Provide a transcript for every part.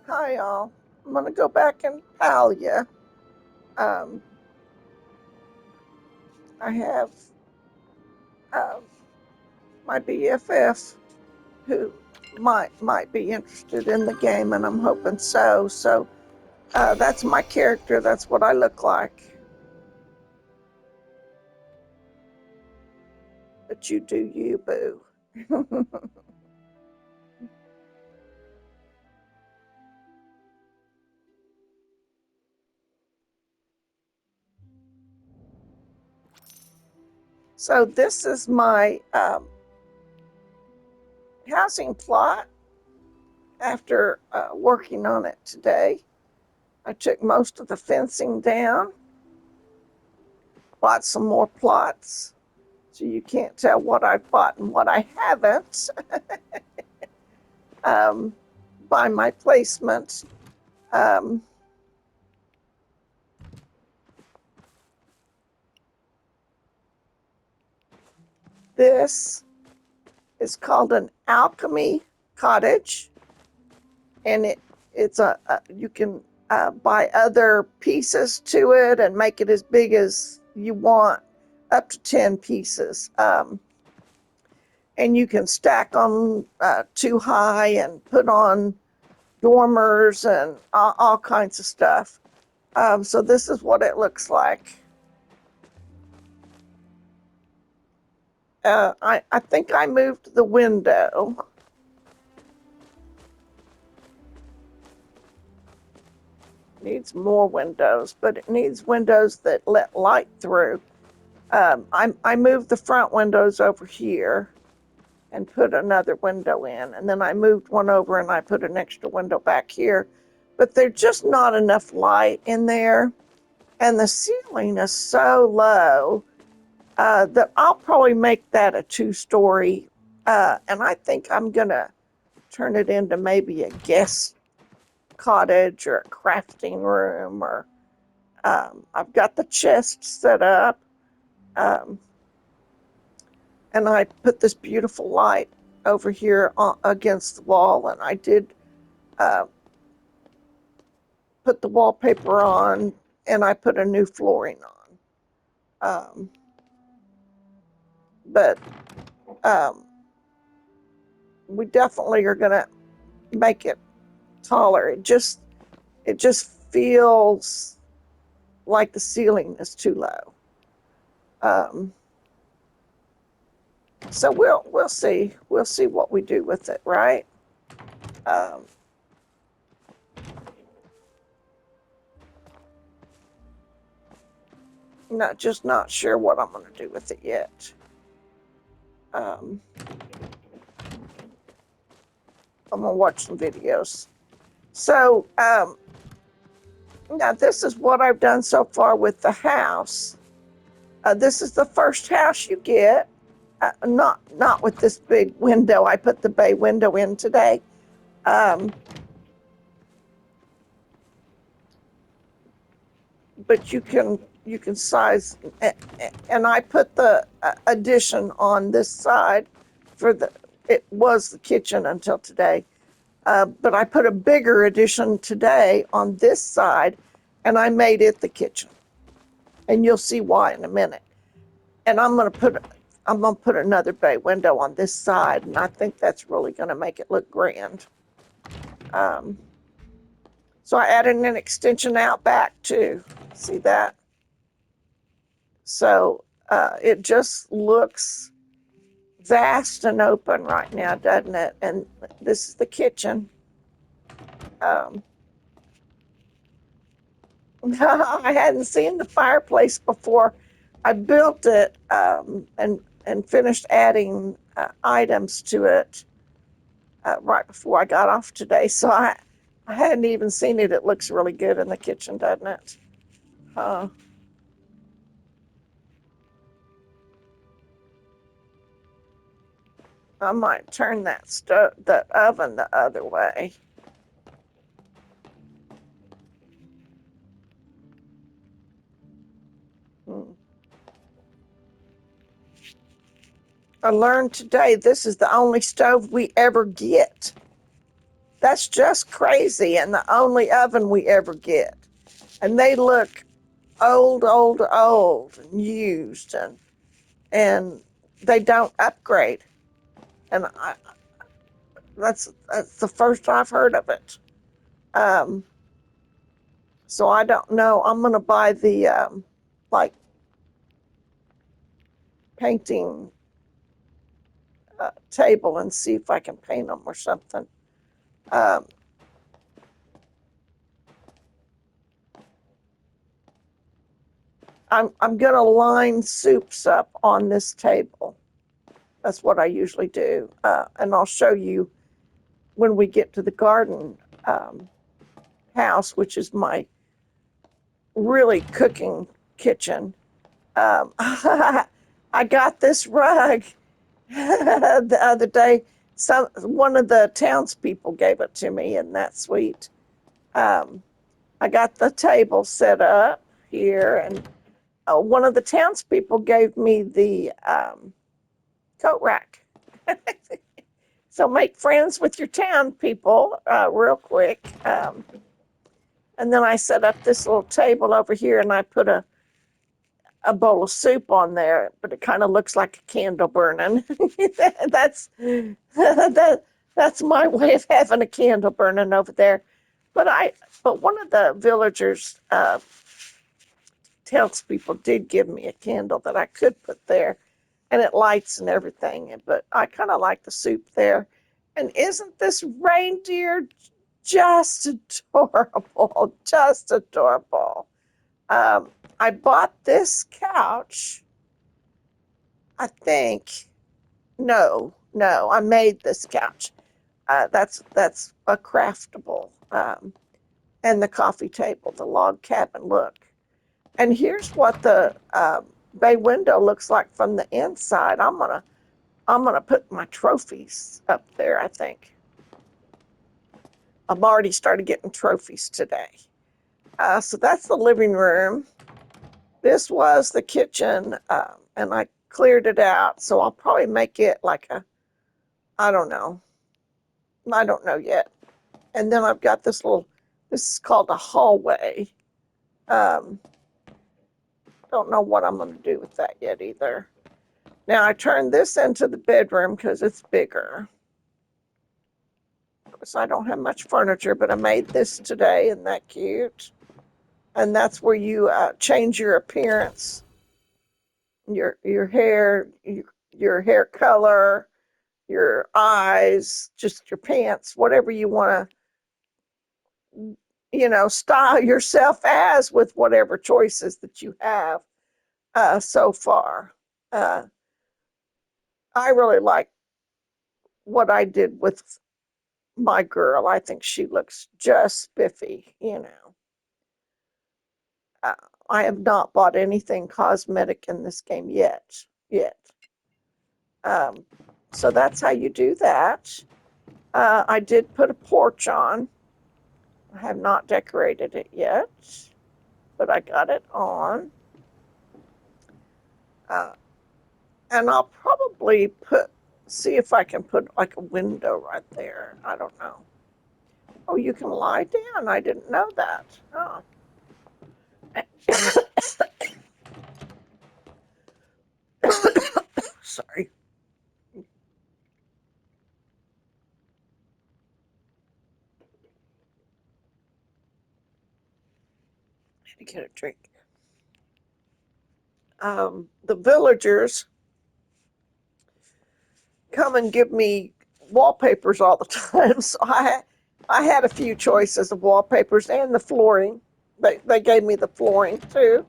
Hi, y'all. I'm gonna go back and tell you. Um, I have um, my BFF who might be interested in the game, and I'm hoping so. So that's my character. That's what I look like. But you do you, boo. So this is my housing plot. After working on it today, I took most of the fencing down, bought some more plots, so you can't tell what I've bought and what I haven't by my placement. Um, this is called an alchemy cottage, and it's a you can buy other pieces to it and make it as big as you want, up to 10 pieces. And you can stack them too high and put on dormers and all kinds of stuff. So this is what it looks like. I think I moved the window. Needs more windows, but it needs windows that let light through. I moved the front windows over here and put another window in, and then I moved one over and I put an extra window back here. But there's just not enough light in there, and the ceiling is so low that I'll probably make that a 2-story, and I think I'm gonna turn it into maybe a guest cottage or a crafting room, or I've got the chest set up, um, and I put this beautiful light over here against the wall, and I did uh, put the wallpaper on, and I put a new flooring on. But we definitely are gonna make it taller. It just feels like the ceiling is too low. Um, so we'll see what we do with it, right? Um, not sure what I'm going to do with it yet. Um, I'm gonna watch some videos. So now this is what I've done so far with the house. This is the first house you get. Not with this big window. I put the bay window in today. Um, but you can size, and I put the addition on this side for the it was the kitchen until today, but I put a bigger addition today on this side, and I made it the kitchen, and you'll see why in a minute. And I'm gonna put another bay window on this side, and I think that's really gonna make it look grand. Um, so I added an extension out back too. See that? So it just looks vast and open right now, doesn't it? And this is the kitchen. Um, I hadn't seen the fireplace before. I built it and finished adding items to it right before I got off today. So I hadn't even seen it. It looks really good in the kitchen, doesn't it? Uh, I might turn the oven the other way. Hmm. I learned today this is the only stove we ever get That's just crazy, and the only oven we ever get. And they look old and used, and they don't upgrade. And that's the first I've heard of it. Um, so I don't know. I'm gonna buy the like painting table and see if I can paint them or something. Um, I'm gonna line soups up on this table. That's what I usually do, and I'll show you when we get to the garden um, house, which is my really cooking kitchen. I got this rug the other day. One of the townspeople gave it to me, and that's sweet. Um, I got the table set up here, and one of the townspeople gave me the coat rack. So make friends with your town people real quick. And then I set up this little table over here, and I put a bowl of soup on there, but it kind of looks like a candle burning. that's that's my way of having a candle burning over there. But one of the villagers townspeople did give me a candle that I could put there, and it lights and everything. But I kind of like the soup there. And isn't this reindeer just adorable? Just adorable. I bought this couch, I think. No, I made this couch. That's a craftable. And the coffee table, the log cabin look. And here's what the bay window looks like from the inside. I'm gonna put my trophies up there. I think I've already started getting trophies today. So that's the living room. This was the kitchen, and I cleared it out. So I'll probably make it like a, I don't know, I don't know yet. And then I've got this little, this is called a hallway. Um, don't know what I'm going to do with that yet either. Now I turned this into the bedroom because it's bigger. Of course, I don't have much furniture, but I made this today. Isn't that cute? And that's where you change your appearance, your hair, your hair color, your eyes, just your pants, whatever you want to, style yourself as with whatever choices that you have so far. Uh, I really like what I did with my girl. I think she looks just spiffy. Uh, I have not bought anything cosmetic in this game yet. Um, so that's how you do that. I did put a porch on. I have not decorated it yet, but I got it on. Uh, and I'll probably see if I can put like a window right there. I don't know. Oh, you can lie down. I didn't know that. Oh. Sorry. I had to get a drink. The villagers come and give me wallpapers all the time. So I had a few choices of wallpapers and the flooring. They gave me the flooring too.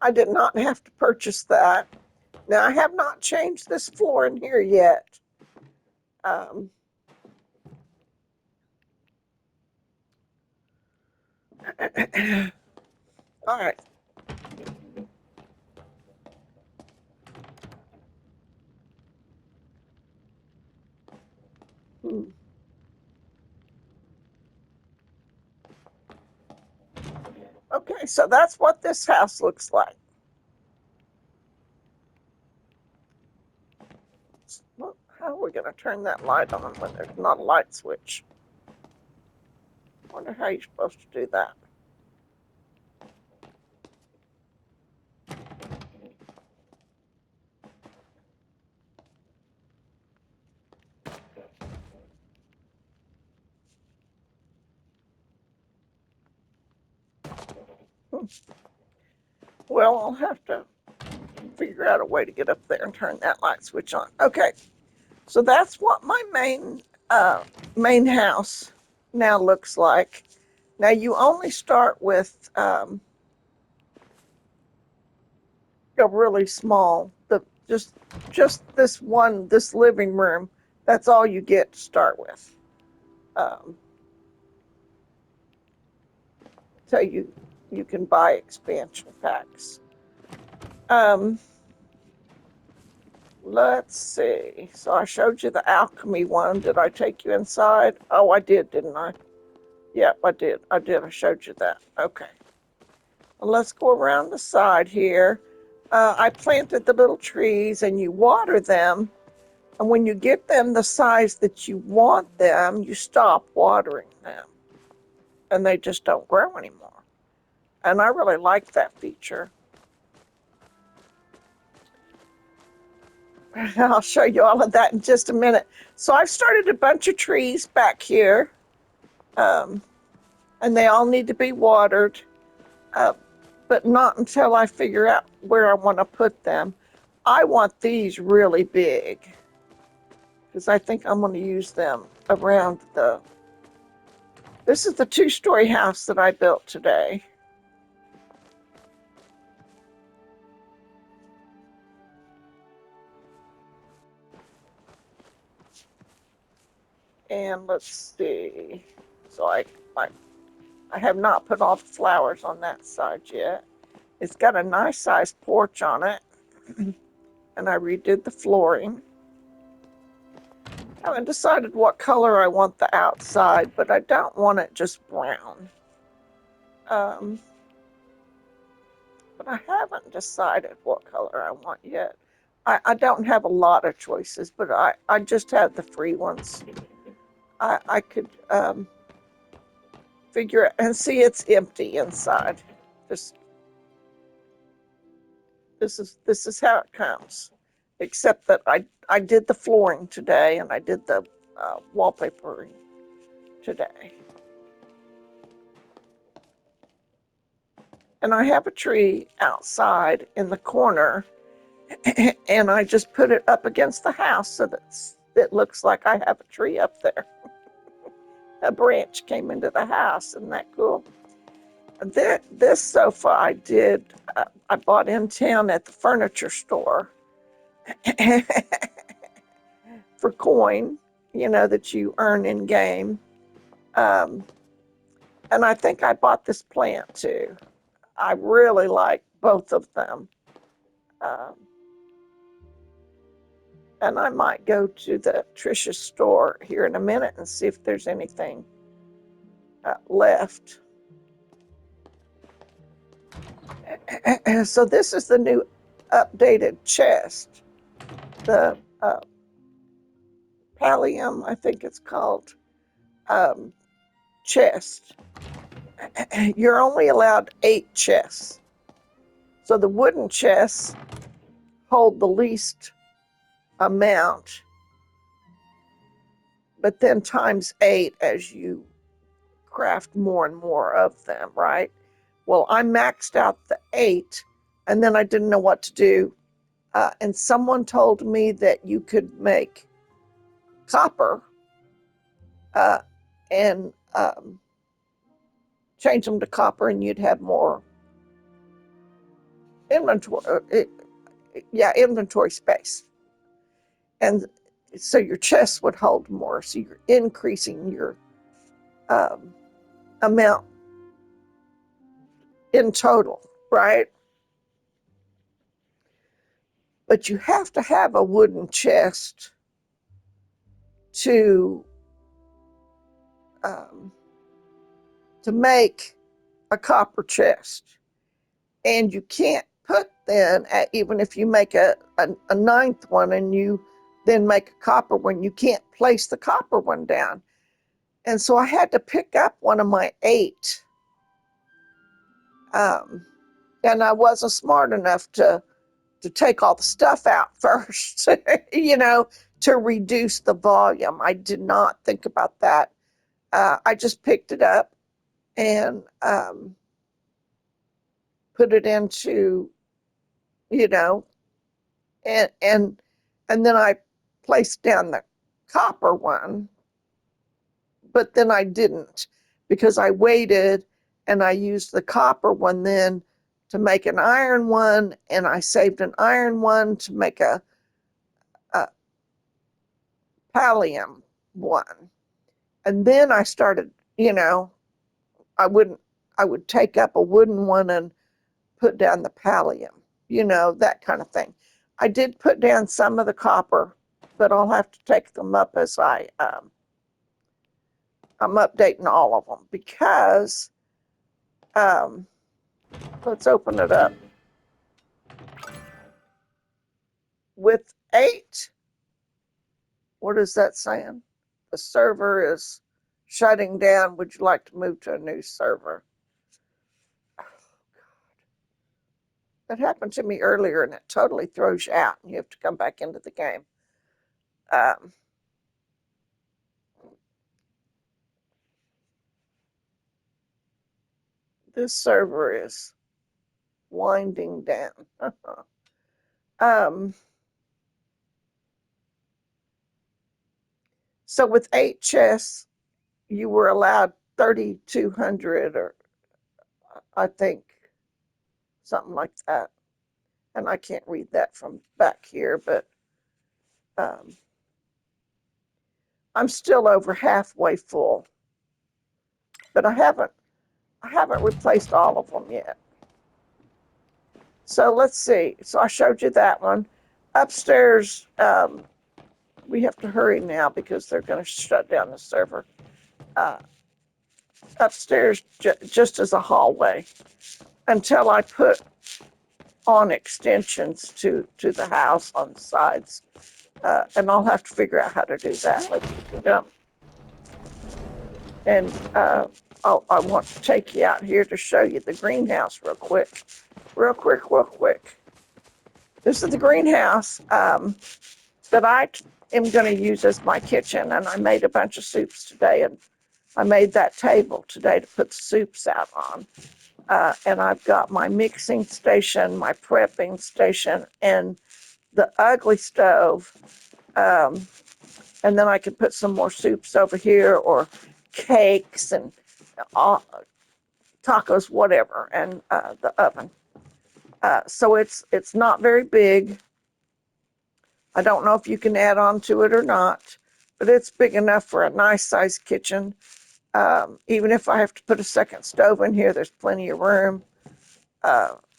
I did not have to purchase that. Now I have not changed this floor in here yet. Um, all right. Hmm. Okay, so that's what this house looks like. Well, how are we going to turn that light on when there's not a light switch? Wonder how you're supposed to do that. Well, I'll have to figure out a way to get up there and turn that light switch on. Okay, so that's what my main house now looks like. Now you only start with a really small, just this living room. That's all you get to start with. Um, so you can buy expansion packs. Um, let's see. So I showed you the alchemy one. Did I take you inside? Oh, I did, didn't I? Yep, I did. I showed you that. Okay. Well, let's go around the side here. I planted the little trees and you water them. And when you get them the size that you want them, you stop watering them. And they just don't grow anymore. And I really like that feature. I'll show you all of that in just a minute. So I've started a bunch of trees back here. And they all need to be watered. Uh, but not until I figure out where I want to put them. I want these really big because I think I'm going to use them around this is the 2-story house that I built today. And let's see. So I have not put all the flowers on that side yet. It's got a nice sized porch on it. And I redid the flooring. I haven't decided what color I want the outside, but I don't want it just brown. But I haven't decided what color I want yet. I don't have a lot of choices, but I just have the free ones. I could figure it and see it's empty inside. Just this is how it comes. Except that I did the flooring today and I did the wallpapering today. And I have a tree outside in the corner and I just put it up against the house so that it looks like I have a tree up there. A branch came into the house. Isn't that cool? This sofa I bought in town at the furniture store for coin, that you earn in game. Um, and I think I bought this plant too. I really like both of them. Um, and I might go to the Trisha's store here in a minute and see if there's anything left. So this is the new updated chest, the Pallium, I think it's called, chest. You're only allowed 8 chests. So the wooden chests hold the least amount, but then times 8 as you craft more and more of them, right? Well, I maxed out the 8 and then I didn't know what to do. And someone told me that you could make copper uh, and change them to copper and you'd have more inventory. Inventory space. And so your chest would hold more. So you're increasing your um, amount in total, right? But you have to have a wooden chest to um, to make a copper chest, and you can't put then even if you make a ninth one and you then make a copper one, you can't place the copper one down. And so I had to pick up one of my 8. And I wasn't smart enough to take all the stuff out first, to reduce the volume. I did not think about that. I just picked it up and put it into, you know, and then I placed down the copper one, but then I didn't because I waited and I used the copper one then to make an iron one, and I saved an iron one to make a pallium one. And then I started, I wouldn't, I would take up a wooden one and put down the pallium, that kind of thing. I did put down some of the copper, but I'll have to take them up as I'm updating all of them because, um, let's open it up. With 8, what is that saying? The server is shutting down. Would you like to move to a new server? That happened to me earlier and it totally throws you out and you have to come back into the game. Um, this server is winding down. um, so with 8 chests, you were allowed 3,200, or I think something like that. And I can't read that from back here, but um, I'm still over halfway full. But I haven't replaced all of them yet. So let's see. So I showed you that one. Upstairs, we have to hurry now because they're going to shut down the server. Uh, Upstairs, just as a hallway, until I put on extensions to the house on the sides. And I'll have to figure out how to do that. And I want to take you out here to show you the greenhouse real quick. Real quick. This is the greenhouse that I am going to use as my kitchen. And I made a bunch of soups today. And I made that table today to put the soups out on. And I've got my mixing station, my prepping station, and the ugly stove. And then I could put some more soups over here, or cakes and tacos, whatever, and the oven. So it's not very big. I don't know if you can add on to it or not, but it's big enough for a nice sized kitchen. Even if I have to put a second stove in here, there's plenty of room.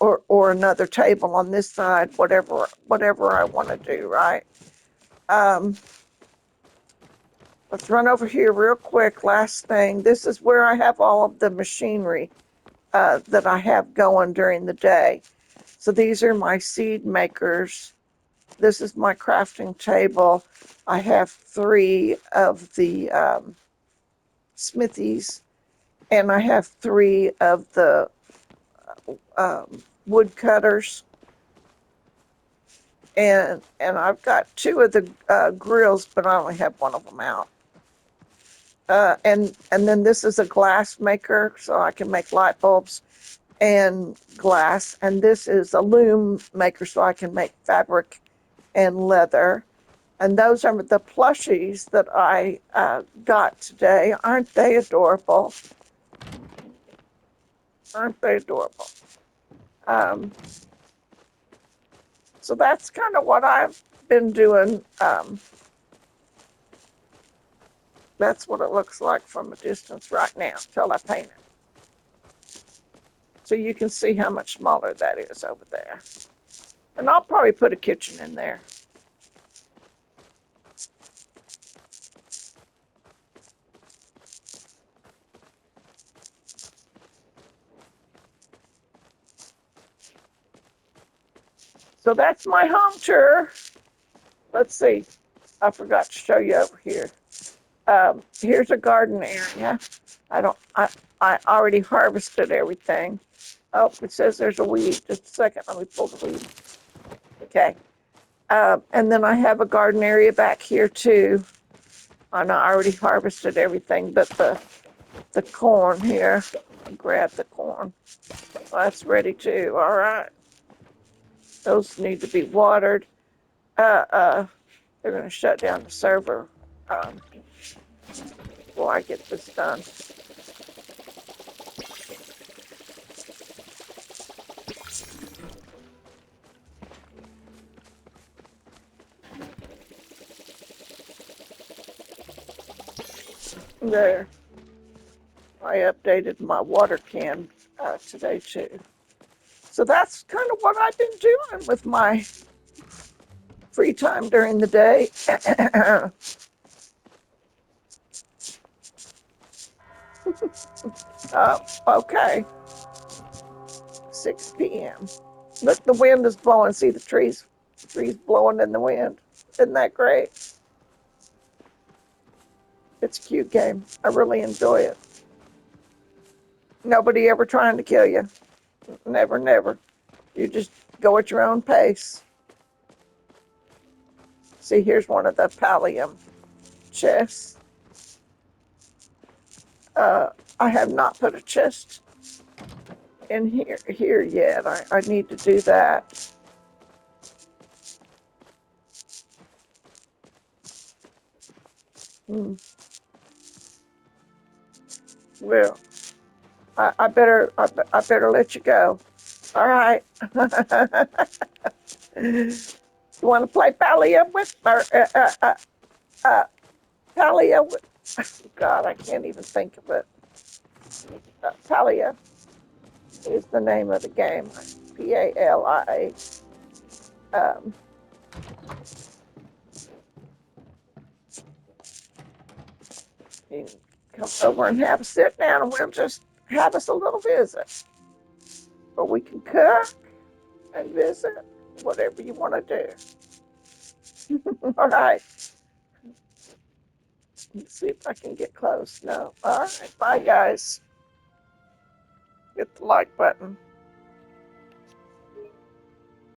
Or another table on this side, whatever I want to do, right? Um, let's run over here real quick. Last thing, this is where I have all of the machinery that I have going during the day. So these are my seed makers. This is my crafting table. I have 3 of the smithies, and I have 3 of the wood cutters. And I've got 2 of the grills, but I only have one of them out. And then this is a glass maker, so I can make light bulbs and glass. And this is a loom maker, so I can make fabric and leather. And those are the plushies that I got today. Aren't they adorable? Aren't they adorable? So that's kind of what I've been doing. That's what it looks like from a distance right now till I paint it. So you can see how much smaller that is over there. And I'll probably put a kitchen in there. So that's my home tour. Let's see. I forgot to show you over here. Here's a garden area. I don't, I already harvested everything. Oh, it says there's a weed. Just a second, let me pull the weed. Okay. And then I have a garden area back here too. And I already harvested everything but the corn here. Grab the corn. Well, that's ready too. All right. Those need to be watered. Uh, uh, they're going to shut down the server before I get this done. There. I updated my water can today too. So that's kind of what I've been doing with my free time during the day. Okay, 6 p.m. Look, the wind is blowing. See the trees blowing in the wind. Isn't that great? It's a cute game. I really enjoy it. Nobody ever trying to kill you. Never, never. You just go at your own pace. See, here's one of the pallium chests. I have not put a chest in here yet. I need to do that. Hmm. Well, I better let you go. All right. You want to play pallium with or uh, pallium? God, I can't even think of it. Palia is the name of the game. Palia. Um, you can come over and have a sit down, and we'll just have us a little visit, or we can cook and visit, whatever you want to do. All right. Let's see if I can get close. No. All right. Bye, guys. Hit the like button.